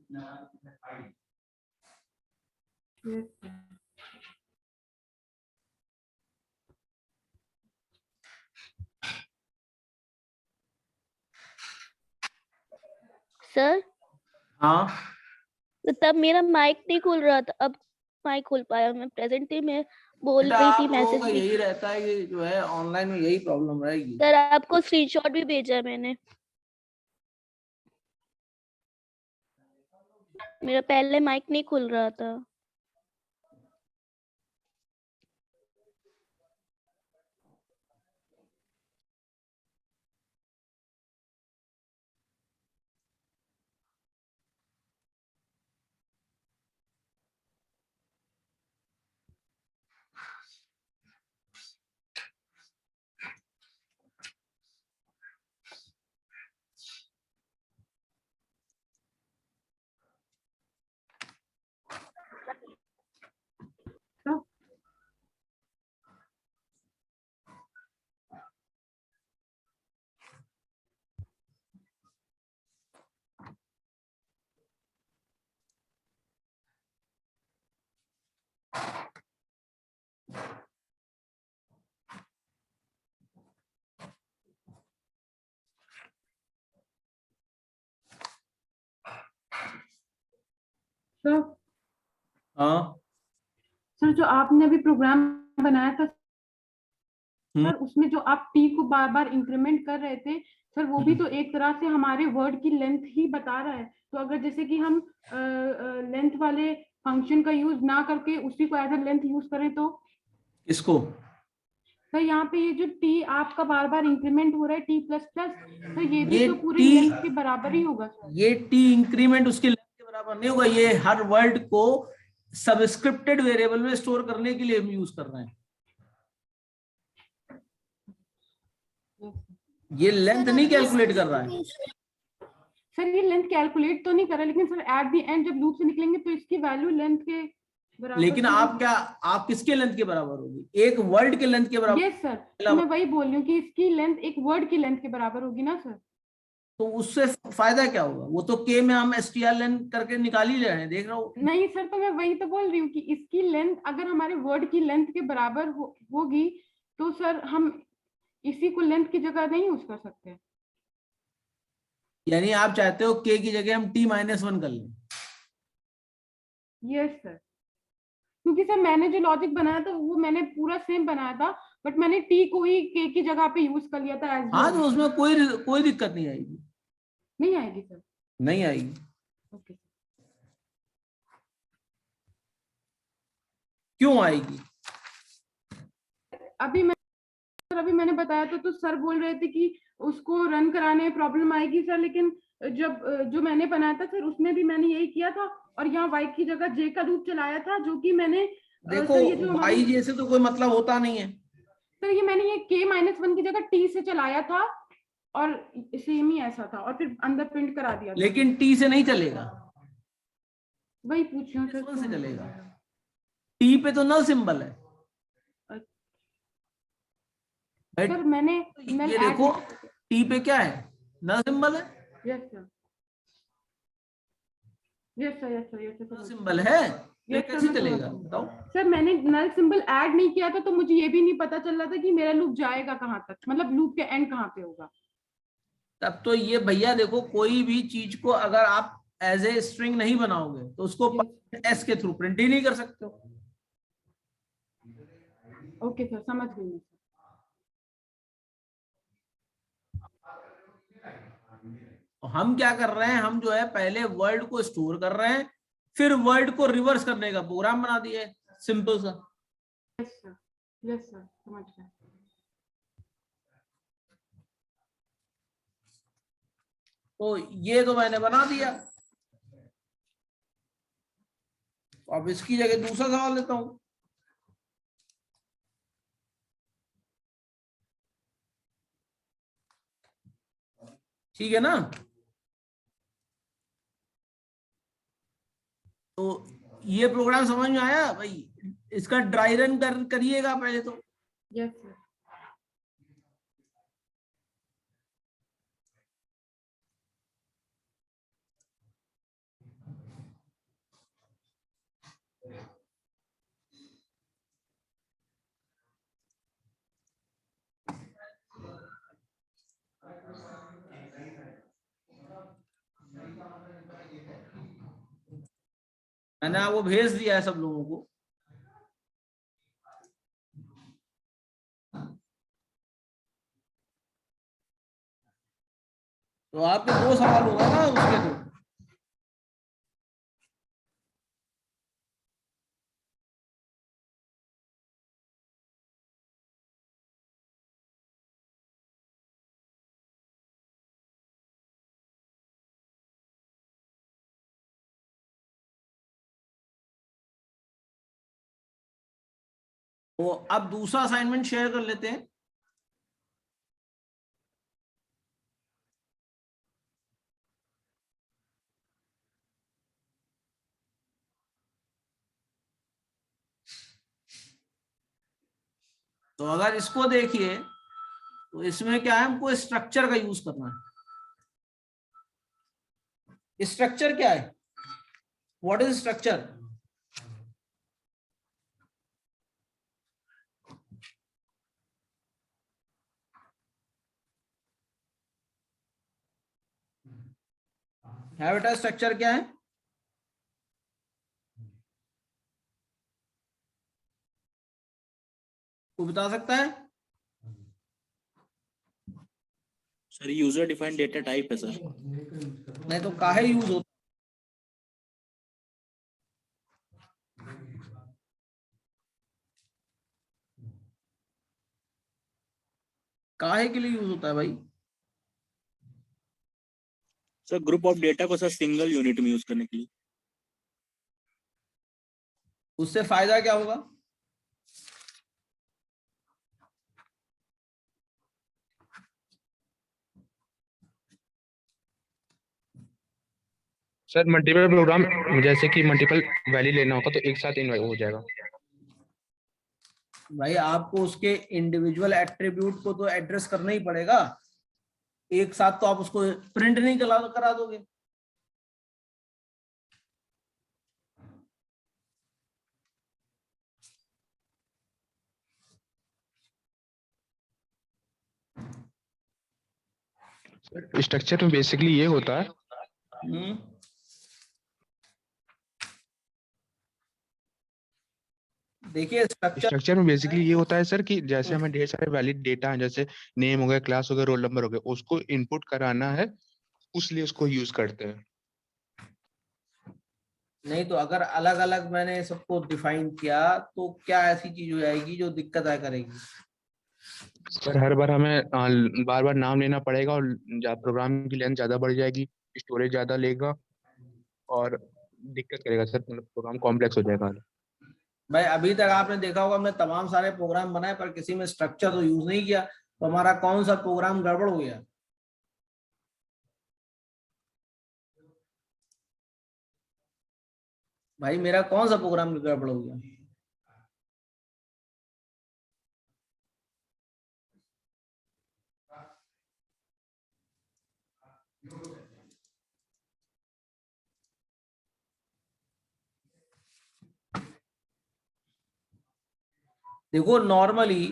Sir हाँ तो तब मेरा माइक नहीं खुल रहा था, अब माइक खुल पाया। मैं प्रेजेंट थी, मैं बोल बेटा रही आप थी, लोगों मैसेज का भी। यही रहता है कि जो है ऑनलाइन में यही प्रॉब्लम रहेगी। सर आपको स्क्रीनशॉट भी भेजा है मैंने, मेरा पहले माइक नहीं खुल रहा था। सर हाँ सर जो आपने अभी प्रोग्राम बनाया था हम्म। सर, उसमें जो आप टी को बार बार इंक्रीमेंट कर रहे थे सर, वो भी तो एक तरह से हमारे वर्ड की लेंथ ही बता रहा है। तो अगर जैसे कि हम लेंथ वाले फंक्शन का यूज ना करके उसी को एज अ लेंथ यूज करें तो इसको सर यहाँ पे ये जो टी आपका बार बार इंक्रीमेंट हो रहा है टी प्लस प्लस, तो ये भी ये तो पूरी टी लेंथ के बराबर ही होगा सर। ये टी इंक्रीमेंट उसके लेंथ के बराबर नहीं होगा। ये हर वर्ड को सबस्क्रिप्टेड वेरिएबल में स्टोर करने के लिए हम यूज कर रहे हैं। ये लेंथ नहीं कैलकुलेट कर रहा है। सर ये लेंथ कैलकुलेट तो नहीं कर रहा, लेकिन सर एट द एंड जब लूप से निकलेंगे तो इसकी वैल्यू लेंथ के बराबर लेकिन तो आप होगी। क्या, आप किसके लेंथ के बराबर होगी? एक वर्ड के लेंथ के बराबर। यस सर, तो मैं वही बोल रही हूँ कि इसकी लेंथ एक वर्ड की लेंथ के बराबर होगी ना सर। तो उससे फायदा क्या होगा? वो तो के में हम str करके निकाल ही रहे हैं, देख रहा हूँ। नहीं सर, तो मैं वही तो बोल रही हूँ कि इसकी लेंथ अगर हमारे वर्ड की लेंथ के बराबर होगी तो सर हम इसी को लेंथ की जगह नहीं यूज कर सकते। यानी आप चाहते हो के की जगह हम t-1 कर लें? यस सर, क्योंकि सर मैंने जो लॉजिक बनाया था वो मैंने पूरा सेम बनाया था, बट मैंने टी को ही के की जगह पे यूज कर लिया था एज हाँ, वेल। तो उसमें कोई कोई दिक्कत नहीं आएगी। नहीं आएगी सर? नहीं आएगी। ओके। क्यों आएगी? अभी मैंने बताया तो सर बोल रहे थे कि उसको रन कराने में प्रॉब्लम आएगी सर, लेकिन जब जो मैंने बनाया था सर उसमें भी मैंने यही किया था और यहाँ वाई की जगह जे का लूप चलाया था, जो कि मैंने देखो सर ये जो हमारी वाई जे से तो कोई मतलब होता नहीं है। सर ये मैंने ये k-1 की जगह टी से चलाया था और सेम ही ऐसा था और फिर अंदर प्रिंट करा दिया था। लेकिन टी से नहीं चलेगा, वही पूछ रही हूँ सर, कौन से क्यों नहीं चलेगा? चलेगा? टी पे तो नल सिंबल है। सर मैंने नल ये ऐड देखो टी पे क्या है? नल सिंबल है। Yes sir, yes sir, yes sir, yes null sir, symbol है, तो ये यस सर, कैसे मैं समझ चलेगा रही हूँ। बताओ? सर मैंने नल सिंबल ऐड नहीं किया था तो मुझे ये भी नहीं पता चल रहा था कि मेरा लूप जाएगा कहाँ तक, मतलब लूप के एंड कहाँ पे होगा। तब तो ये भैया देखो, कोई भी चीज को अगर आप एज ए स्ट्रिंग नहीं बनाओगे तो उसको यस, एस के थ्रू प्रिंट ही नहीं कर सकते हो। ओके सर, समझ गई मैं। तो हम क्या कर रहे हैं, हम जो है पहले वर्ड को स्टोर कर रहे हैं, फिर वर्ड को रिवर्स करने का प्रोग्राम बना दिया है, सिंपल सा। यस सर, यस सर, समझ गया। तो ये तो मैंने बना दिया। अब इसकी जगह दूसरा सवाल लेता हूं। ठीक है ना? तो ये प्रोग्राम समझ में आया भाई? इसका ड्राई रन करिएगा पहले तो। यस सर, मैंने आपको भेज दिया है सब लोगों को। तो आपके 2 सवाल होगा ना उसके तो। तो अब दूसरा असाइनमेंट शेयर कर लेते हैं। तो अगर इसको देखिए तो इसमें क्या है, हमको स्ट्रक्चर का यूज करना है। स्ट्रक्चर क्या है? What is structure? है बेटा, स्ट्रक्चर क्या है? कोई बता सकता है? Sir user defined data type है सर। नहीं तो काहे यूज होता? काहे के लिए यूज होता है भाई? सर ग्रुप ऑफ डेटा को सर सिंगल यूनिट में यूज करने के लिए। उससे फायदा क्या होगा? सर मल्टीपल प्रोग्राम, जैसे कि मल्टीपल वैल्यू लेना होगा तो एक साथ इन्वाइट हो जाएगा। भाई आपको उसके इंडिविजुअल एट्रीब्यूट को तो एड्रेस करना ही पड़ेगा, एक साथ तो आप उसको प्रिंट नहीं करा दोगे। स्ट्रक्चर में बेसिकली ये होता है, देखिए स्ट्रक्चर में बेसिकली ये होता है सर कि जैसे हमें ढेर सारे वैलिड डेटा हैं, जैसे नेम हो गया, क्लास हो गया, रोल नंबर हो गया, उसको इनपुट कराना है, उसलिए उसको यूज करते हैं। नहीं तो अगर अलग अलग मैंने सबको डिफाइन किया तो क्या ऐसी चीज हो जाएगी जो दिक्कत आया करेगी? सर हर बार हमें बार बार नाम लेना पड़ेगा और प्रोग्राम की लेंथ ज्यादा बढ़ जाएगी, स्टोरेज ज्यादा लेगा और दिक्कत करेगा सर, मतलब प्रोग्राम कॉम्प्लेक्स हो जाएगा। भाई अभी तक आपने देखा होगा मैं तमाम सारे प्रोग्राम बनाए पर किसी में स्ट्रक्चर तो यूज नहीं किया, तो हमारा कौन सा प्रोग्राम गड़बड़ हो गया? भाई मेरा कौन सा प्रोग्राम गड़बड़ हो गया? देखो नॉर्मली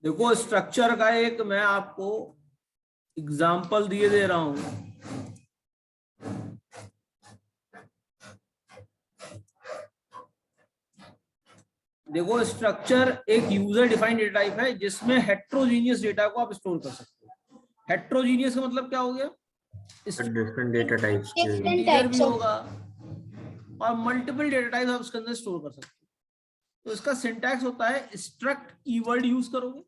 देखो स्ट्रक्चर का एक मैं आपको एग्जाम्पल दिए दे रहा हूं। देखो स्ट्रक्चर एक यूजर डिफाइंड डेटा टाइप है जिसमें हेट्रोजीनियस डेटा को आप स्टोर कर सकते हो। हेट्रोजीनियस का मतलब क्या हो गया? डिफरेंट डेटा टाइप्स इंटीजर भी होगा और मल्टीपल डेटा टाइप्स आप उसके अंदर स्टोर कर सकते हो। तो इसका सिंटैक्स होता है स्ट्रक्ट कीवर्ड यूज करोगे,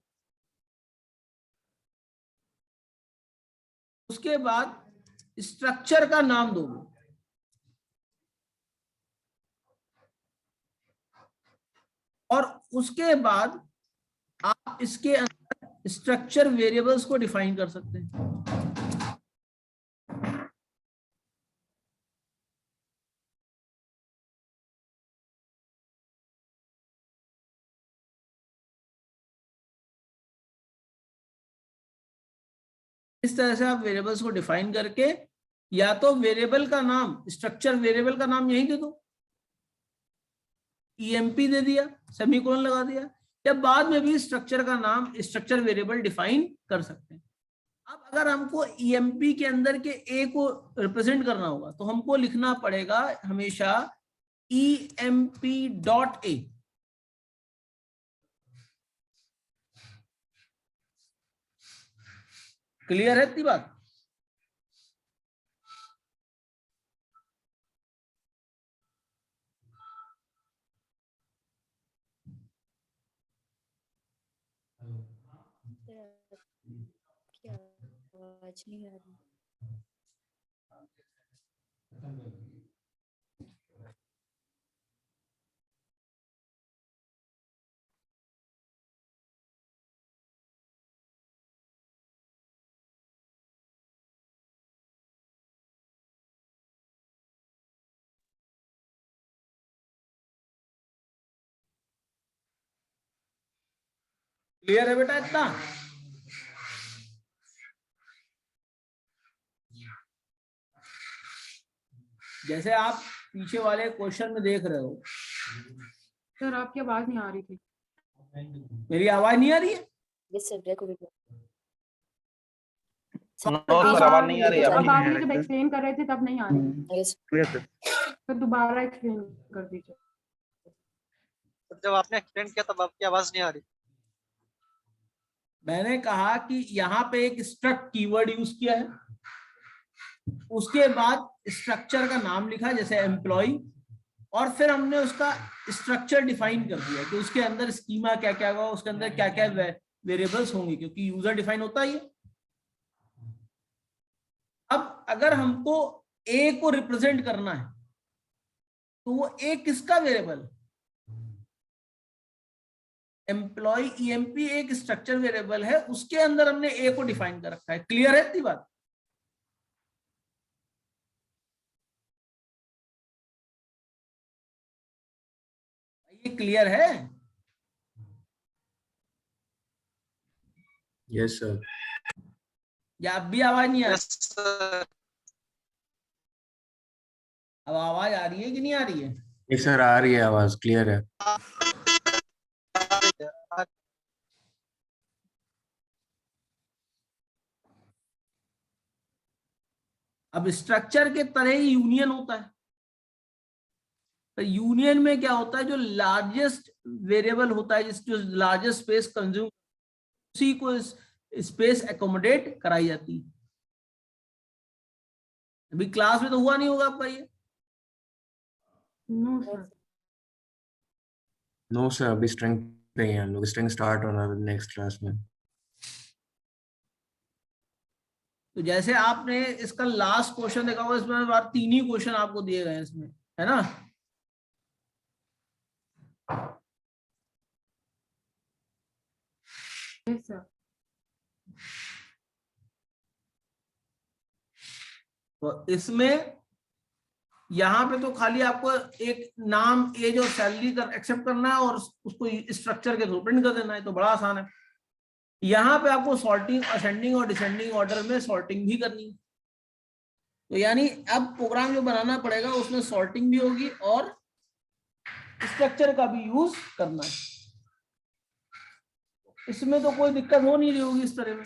उसके बाद स्ट्रक्चर का नाम दोगे, और उसके बाद आप इसके अंदर स्ट्रक्चर वेरिएबल्स को डिफाइन कर सकते हैं। इस तरह से आप वेरिएबल्स को डिफाइन करके या तो वेरिएबल का नाम, स्ट्रक्चर वेरिएबल का नाम यही दे दो, ईएमपी दे दिया, सेमीकोलन लगा दिया, या बाद में भी स्ट्रक्चर का नाम, स्ट्रक्चर वेरिएबल डिफाइन कर सकते हैं। अब अगर हमको ईएमपी के अंदर के ए को रिप्रेजेंट करना होगा तो हमको लिखना पड़ेगा हमेशा emp.a। क्लियर है इतनी बात? क्या आवाज नहीं आ रही? क्लियर है बेटा इतना? जैसे आप पीछे वाले क्वेश्चन में देख रहे हो, सर आपकी आवाज नहीं आ रही थी। मेरी आवाज नहीं आ रही है? Yes sir, record. अब आपने जब एक्सप्लेन कर रहे थे तब नहीं आ रही। यस तो दोबारा एक्सप्लेन कर दीजिए। जब आपने एक्सप्लेन किया तब आपकी आवाज नहीं आ रही। मैंने कहा कि यहाँ पे एक स्ट्रक्ट कीवर्ड यूज किया है, उसके बाद स्ट्रक्चर का नाम लिखा जैसे एम्प्लॉय, और फिर हमने उसका स्ट्रक्चर डिफाइन कर दिया कि उसके अंदर स्कीमा क्या क्या होगा, उसके अंदर क्या क्या वेरिएबल्स होंगे, क्योंकि यूजर डिफाइन होता ही है। अब अगर हमको ए को रिप्रेजेंट करना है तो वो ए किसका वेरिएबल? एम्प्लॉय ईएमपी एक स्ट्रक्चर वेरिएबल है, उसके अंदर हमने ए को डिफाइन कर रखा है। क्लियर है इतनी बात? ये क्लियर है? Yes sir. या अब भी आवाज नहीं आ रही? Yes sir. अब आवाज आ रही है कि नहीं आ रही है? यस सर, आ रही है आवाज, क्लियर है। अब स्ट्रक्चर के तरह ही यूनियन होता है, तो यूनियन में क्या होता है, जो लार्जेस्ट वेरिएबल होता है, जो लार्जेस्ट स्पेस कंज्यूम, उसी को स्पेस एकोमोडेट कराई जाती है। अभी क्लास में तो हुआ नहीं होगा आपका ये? No sir. नो सर, अभी स्ट्रिंग पे हैं हम लोग, स्ट्रिंग स्टार्ट होना है नेक्स्ट क्लास में। तो जैसे आपने इसका लास्ट क्वेश्चन देखा होगा, इसमें बार 3 ही क्वेश्चन आपको दिए गए हैं इसमें, है ना? Yes sir. तो इसमें यहाँ पे तो खाली आपको एक नाम एज और सैलरी कर एक्सेप्ट करना है और उसको स्ट्रक्चर के थ्रू प्रिंट कर देना है, तो बड़ा आसान है। यहाँ पे आपको सॉर्टिंग, असेंडिंग और डिसेंडिंग ऑर्डर में सॉर्टिंग भी करनी है। तो यानी अब प्रोग्राम जो बनाना पड़ेगा उसमें सॉर्टिंग भी होगी और स्ट्रक्चर का भी यूज करना है। इसमें तो कोई दिक्कत हो नहीं रही होगी इस तरह में।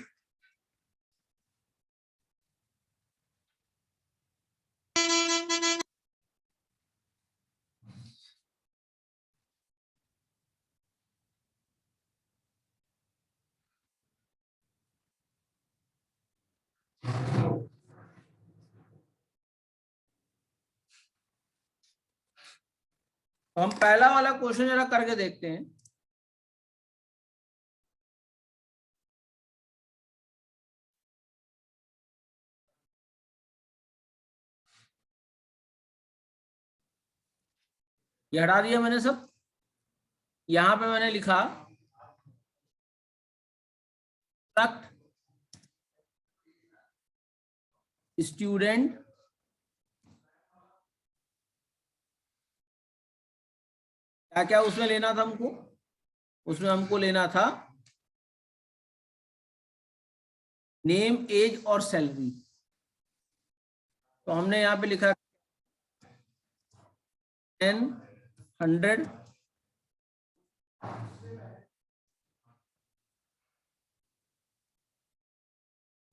तो हम पहला वाला क्वेश्चन जरा करके देखते हैं। ये हटा दिया मैंने सब। यहां पे मैंने लिखा स्टूडेंट क्या क्या उसमें लेना था हमको? उसमें हमको लेना था नेम, एज और सैलरी। तो हमने यहाँ पे लिखा 10, 100,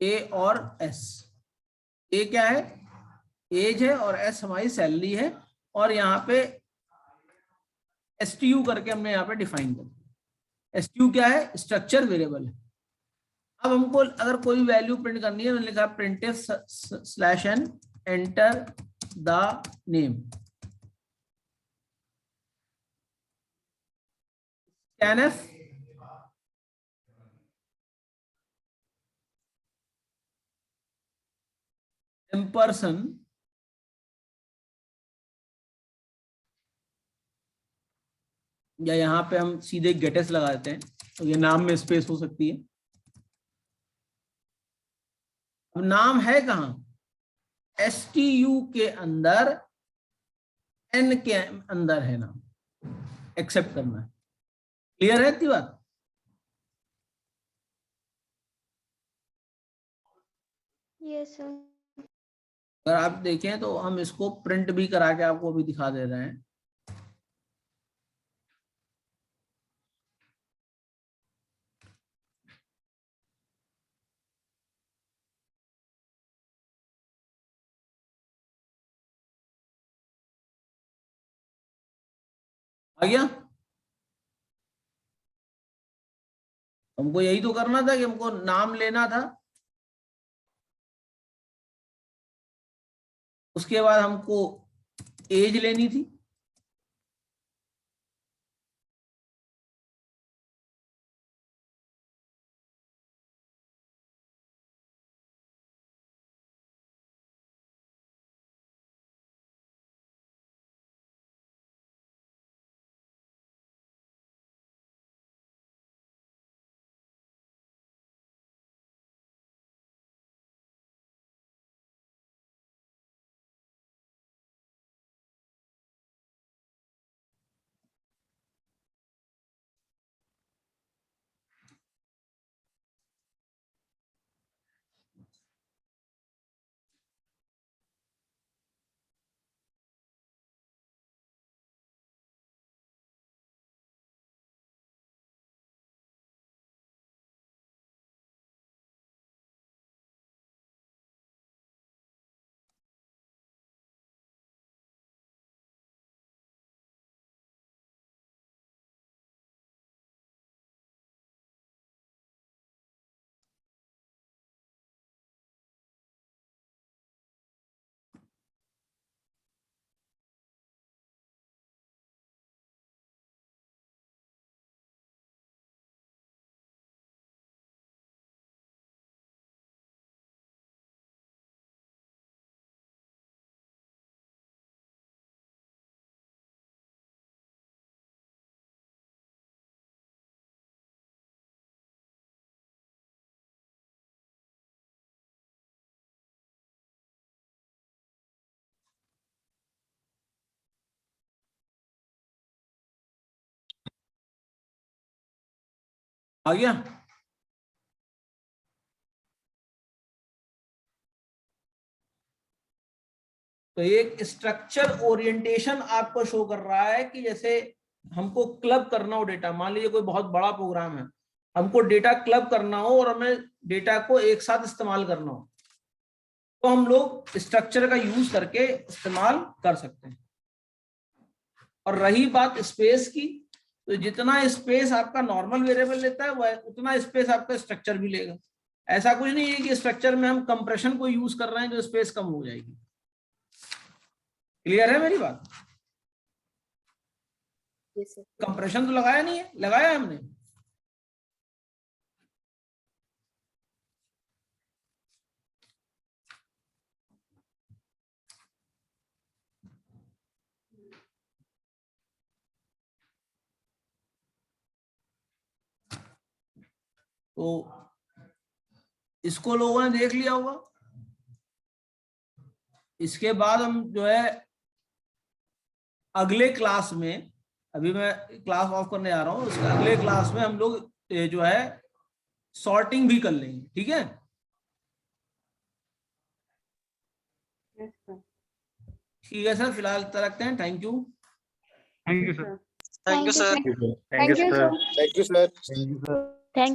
ए और एस। ए क्या है? एज है, और एस हमारी सैलरी है, और यहाँ पे एसटीयू करके हमने यहाँ पे डिफाइन कर दिया। एसटीयू क्या है? स्ट्रक्चर वेरिएबल है। अब हमको अगर कोई वैल्यू प्रिंट करनी है, मैंने लिखा printf /n enter the name. scanf एम्परसन या यहाँ पे हम सीधे गेटेस लगा देते हैं, तो ये नाम में स्पेस हो सकती है। अब नाम है कहाँ? STU के अंदर, N के अंदर है नाम, एक्सेप्ट करना है। क्लियर है इतनी बात? Yes sir. अगर आप देखें तो हम इसको प्रिंट भी करा के आपको अभी दिखा दे रहे हैं। आ गया? हमको यही तो करना था कि हमको नाम लेना था, उसके बाद हमको एज लेनी थी, आ गया? तो एक स्ट्रक्चर ओरिएंटेशन आपको शो कर रहा है कि जैसे हमको क्लब करना हो डेटा, मान लीजिए कोई बहुत बड़ा प्रोग्राम है, हमको डेटा क्लब करना हो और हमें डेटा को एक साथ इस्तेमाल करना हो, तो हम लोग स्ट्रक्चर का यूज करके इस्तेमाल कर सकते हैं। और रही बात स्पेस की, तो जितना स्पेस आपका नॉर्मल वेरिएबल लेता है वह उतना स्पेस आपका स्ट्रक्चर भी लेगा। ऐसा कुछ नहीं है कि स्ट्रक्चर में हम कंप्रेशन को यूज कर रहे हैं जो स्पेस कम हो जाएगी। क्लियर है मेरी बात? Yes sir. कंप्रेशन तो लगाया नहीं है, लगाया है हमने। तो इसको लोगों ने देख लिया होगा। इसके बाद हम जो है अगले क्लास में, अभी मैं क्लास ऑफ करने जा रहा हूँ, उसके अगले क्लास में हम लोग जो है सॉर्टिंग भी कर लेंगे। ठीक है? Yes, sir. ठीक है सर, फिलहाल इतना रखते हैं। Thank you. Thank you sir. Thank you, sir. Thank you sir. Thank